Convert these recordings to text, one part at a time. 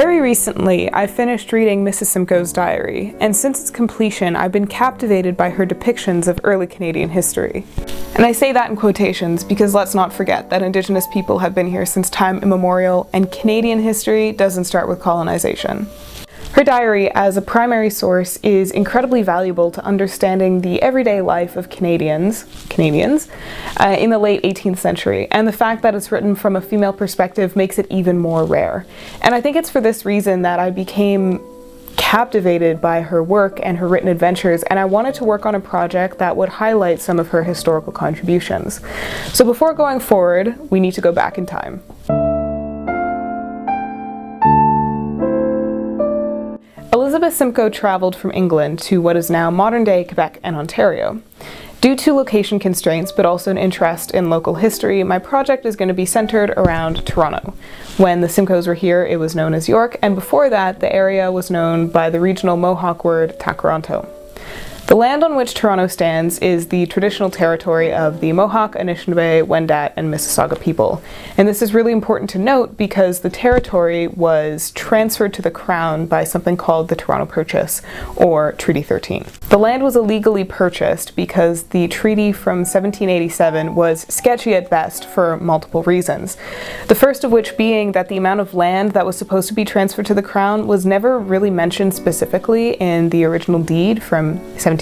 Very recently, I finished reading Mrs. Simcoe's diary, and since its completion, I've been captivated by her depictions of early Canadian history. And I say that in quotations because let's not forget that Indigenous people have been here since time immemorial, and Canadian history doesn't start with colonization. Her diary, as a primary source, is incredibly valuable to understanding the everyday life of Canadians in the late 18th century, and the fact that it's written from a female perspective makes it even more rare. And I think it's for this reason that I became captivated by her work and her written adventures, and I wanted to work on a project that would highlight some of her historical contributions. So before going forward, we need to go back in time. Elizabeth Simcoe traveled from England to what is now modern-day Quebec and Ontario. Due to location constraints, but also an interest in local history, my project is going to be centered around Toronto. When the Simcoes were here, it was known as York, and before that, the area was known by the regional Mohawk word Takaranto. The land on which Toronto stands is the traditional territory of the Mohawk, Anishinaabe, Wendat, and Mississauga people. And this is really important to note because the territory was transferred to the Crown by something called the Toronto Purchase, or Treaty 13. The land was illegally purchased because the treaty from 1787 was sketchy at best for multiple reasons. The first of which being that the amount of land that was supposed to be transferred to the Crown was never really mentioned specifically in the original deed from 1787.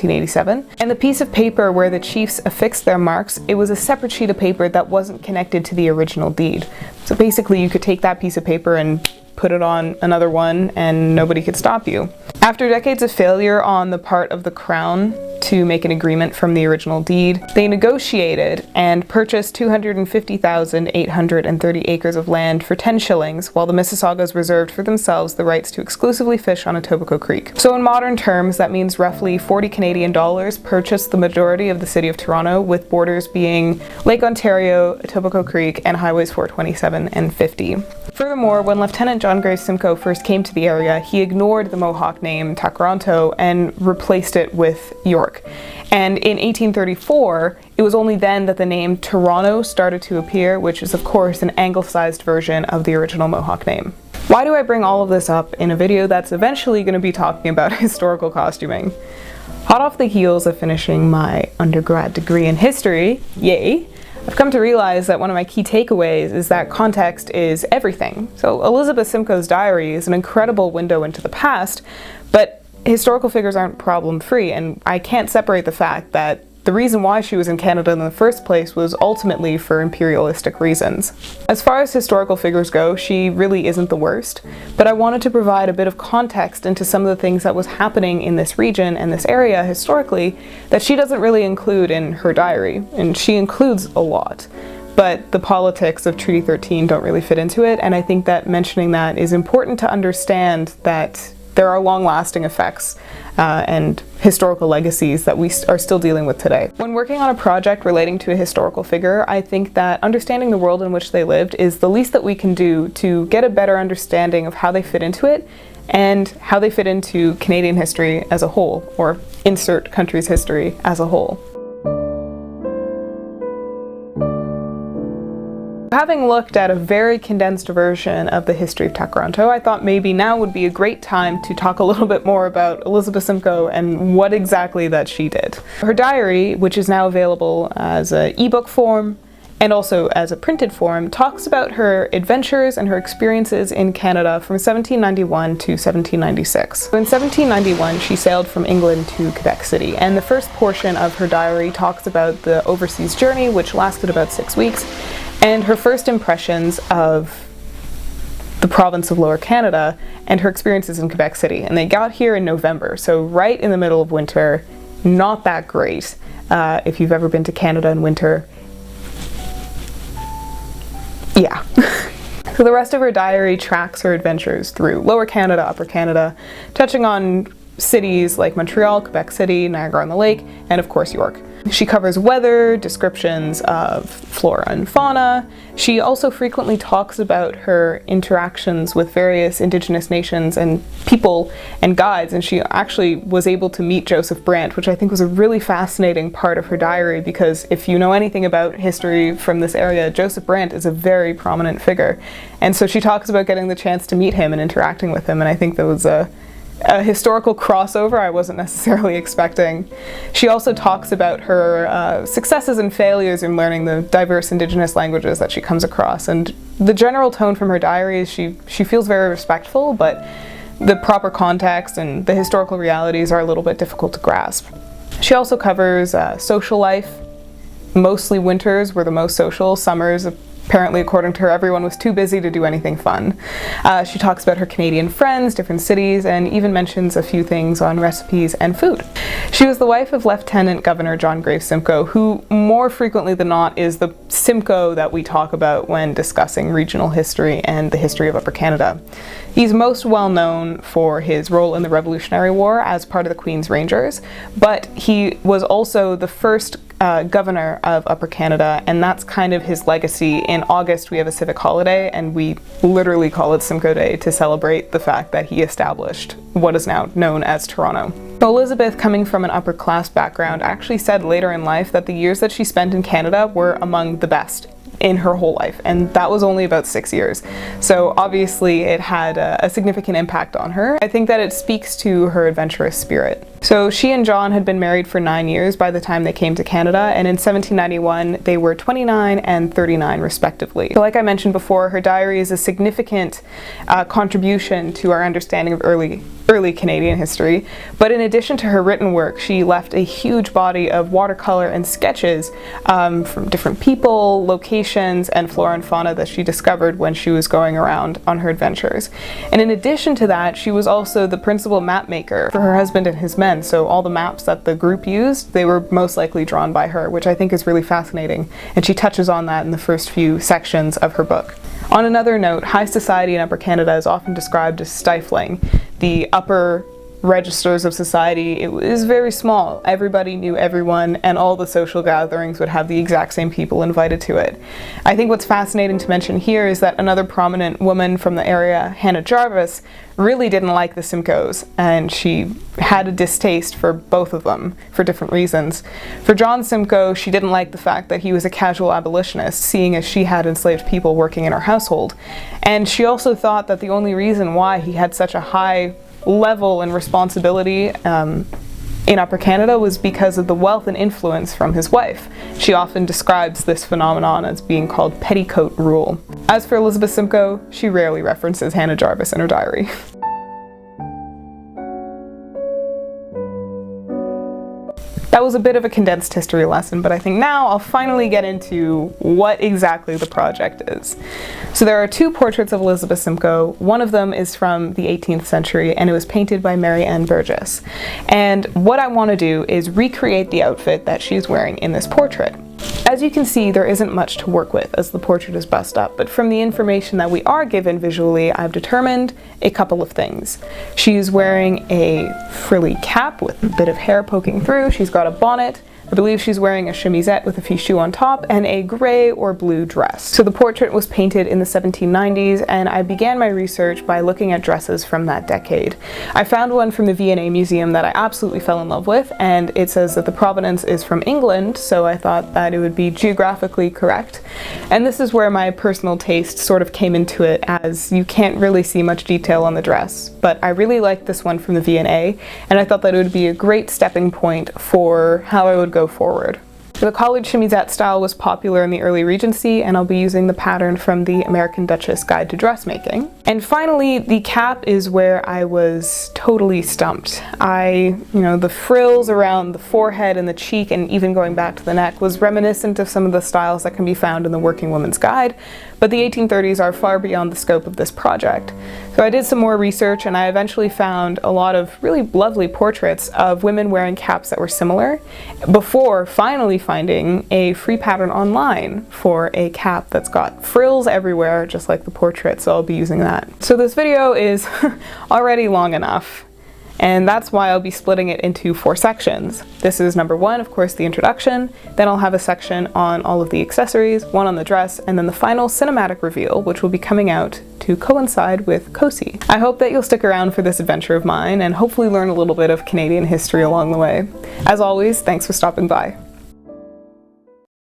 And the piece of paper where the chiefs affixed their marks, it was a separate sheet of paper that wasn't connected to the original deed. So basically you could take that piece of paper and put it on another one and nobody could stop you. After decades of failure on the part of the Crown to make an agreement from the original deed, they negotiated and purchased 250,830 acres of land for 10 shillings, while the Mississaugas reserved for themselves the rights to exclusively fish on Etobicoke Creek. So in modern terms, that means roughly 40 Canadian dollars purchased the majority of the city of Toronto, with borders being Lake Ontario, Etobicoke Creek, and highways 427 and 50. Furthermore, when Lieutenant John Graves Simcoe first came to the area, he ignored the Mohawk name Takaranto and replaced it with York. And in 1834, it was only then that the name Toronto started to appear, which is of course an anglicized version of the original Mohawk name. Why do I bring all of this up in a video that's eventually going to be talking about historical costuming? Hot off the heels of finishing my undergrad degree in history, yay, I've come to realize that one of my key takeaways is that context is everything. So Elizabeth Simcoe's diary is an incredible window into the past, but historical figures aren't problem-free, and I can't separate the fact that the reason why she was in Canada in the first place was ultimately for imperialistic reasons. As far as historical figures go, she really isn't the worst, but I wanted to provide a bit of context into some of the things that was happening in this region and this area historically that she doesn't really include in her diary, and she includes a lot. But the politics of Treaty 13 don't really fit into it, and I think that mentioning that is important to understand that there are long-lasting effects and historical legacies that we are still dealing with today. When working on a project relating to a historical figure, I think that understanding the world in which they lived is the least that we can do to get a better understanding of how they fit into it and how they fit into Canadian history as a whole, or insert country's history as a whole. Having looked at a very condensed version of the history of Takaranto, I thought maybe now would be a great time to talk a little bit more about Elizabeth Simcoe and what exactly that she did. Her diary, which is now available as an ebook form and also as a printed form, talks about her adventures and her experiences in Canada from 1791 to 1796. So in 1791, she sailed from England to Quebec City, and the first portion of her diary talks about the overseas journey, which lasted about 6 weeks, and her first impressions of the province of Lower Canada and her experiences in Quebec City. And they got here in November, so right in the middle of winter. Not that great if you've ever been to Canada in winter. Yeah. So the rest of her diary tracks her adventures through Lower Canada, Upper Canada, touching on cities like Montreal, Quebec City, Niagara-on-the-Lake, and of course York. She covers weather, descriptions of flora and fauna. She also frequently talks about her interactions with various indigenous nations and people and guides, and she actually was able to meet Joseph Brant, which I think was a really fascinating part of her diary, because if you know anything about history from this area, Joseph Brant is a very prominent figure. And so she talks about getting the chance to meet him and interacting with him, and I think that was a historical crossover I wasn't necessarily expecting. She also talks about her successes and failures in learning the diverse indigenous languages that she comes across, and the general tone from her diary is she feels very respectful, but the proper context and the historical realities are a little bit difficult to grasp. She also covers social life. Mostly winters were the most social. Summers, apparently, according to her, everyone was too busy to do anything fun. She talks about her Canadian friends, different cities, and even mentions a few things on recipes and food. She was the wife of Lieutenant Governor John Graves Simcoe, who more frequently than not is the Simcoe that we talk about when discussing regional history and the history of Upper Canada. He's most well known for his role in the Revolutionary War as part of the Queen's Rangers, but he was also the first governor of Upper Canada, and that's kind of his legacy. In August we have a civic holiday, and we literally call it Simcoe Day to celebrate the fact that he established what is now known as Toronto. So Elizabeth, coming from an upper class background, actually said later in life that the years that she spent in Canada were among the best in her whole life, and that was only about 6 years. So obviously it had a significant impact on her. I think that it speaks to her adventurous spirit. So she and John had been married for 9 years by the time they came to Canada, and in 1791 they were 29 and 39 respectively. So like I mentioned before, her diary is a significant contribution to our understanding of early Canadian history, but in addition to her written work, she left a huge body of watercolor and sketches from different people, locations, and flora and fauna that she discovered when she was going around on her adventures. And in addition to that, she was also the principal map maker for her husband and his men, so all the maps that the group used, they were most likely drawn by her, which I think is really fascinating, and she touches on that in the first few sections of her book. On another note, high society in Upper Canada is often described as stifling. The upper registers of society, it was very small. Everybody knew everyone, and all the social gatherings would have the exact same people invited to it. I think what's fascinating to mention here is that another prominent woman from the area, Hannah Jarvis, really didn't like the Simcoes, and she had a distaste for both of them for different reasons. For John Simcoe, she didn't like the fact that he was a casual abolitionist, seeing as she had enslaved people working in her household. And she also thought that the only reason why he had such a high level and responsibility in Upper Canada was because of the wealth and influence from his wife. She often describes this phenomenon as being called petticoat rule. As for Elizabeth Simcoe, she rarely references Hannah Jarvis in her diary. That was a bit of a condensed history lesson, but I think now I'll finally get into what exactly the project is. So there are two portraits of Elizabeth Simcoe. One of them is from the 18th century, and it was painted by Mary Ann Burgess. And what I want to do is recreate the outfit that she's wearing in this portrait. As you can see, there isn't much to work with as the portrait is bust up, but from the information that we are given visually, I've determined a couple of things. She's wearing a frilly cap with a bit of hair poking through. She's got a bonnet. I believe she's wearing a chemisette with a fichu on top and a gray or blue dress. So the portrait was painted in the 1790s, and I began my research by looking at dresses from that decade. I found one from the V&A Museum that I absolutely fell in love with, and it says that the provenance is from England, so I thought that it would be geographically correct. And this is where my personal taste sort of came into it, as you can't really see much detail on the dress. But I really liked this one from the V&A, and I thought that it would be a great stepping point for how I would go forward. The collared chemisette style was popular in the early Regency, and I'll be using the pattern from the American Duchess Guide to Dressmaking. And finally, the cap is where I was totally stumped. The frills around the forehead and the cheek, and even going back to the neck, was reminiscent of some of the styles that can be found in the Working Woman's Guide, but the 1830s are far beyond the scope of this project. So I did some more research, and I eventually found a lot of really lovely portraits of women wearing caps that were similar, before finally finding a free pattern online for a cap that's got frills everywhere, just like the portrait, so I'll be using that. So this video is already long enough, And that's why I'll be splitting it into 4 sections. This is number 1, of course, the introduction. Then I'll have a section on all of the accessories, one on the dress, and then the final cinematic reveal, which will be coming out to coincide with CoSy. I hope that you'll stick around for this adventure of mine and hopefully learn a little bit of Canadian history along the way. As always, thanks for stopping by.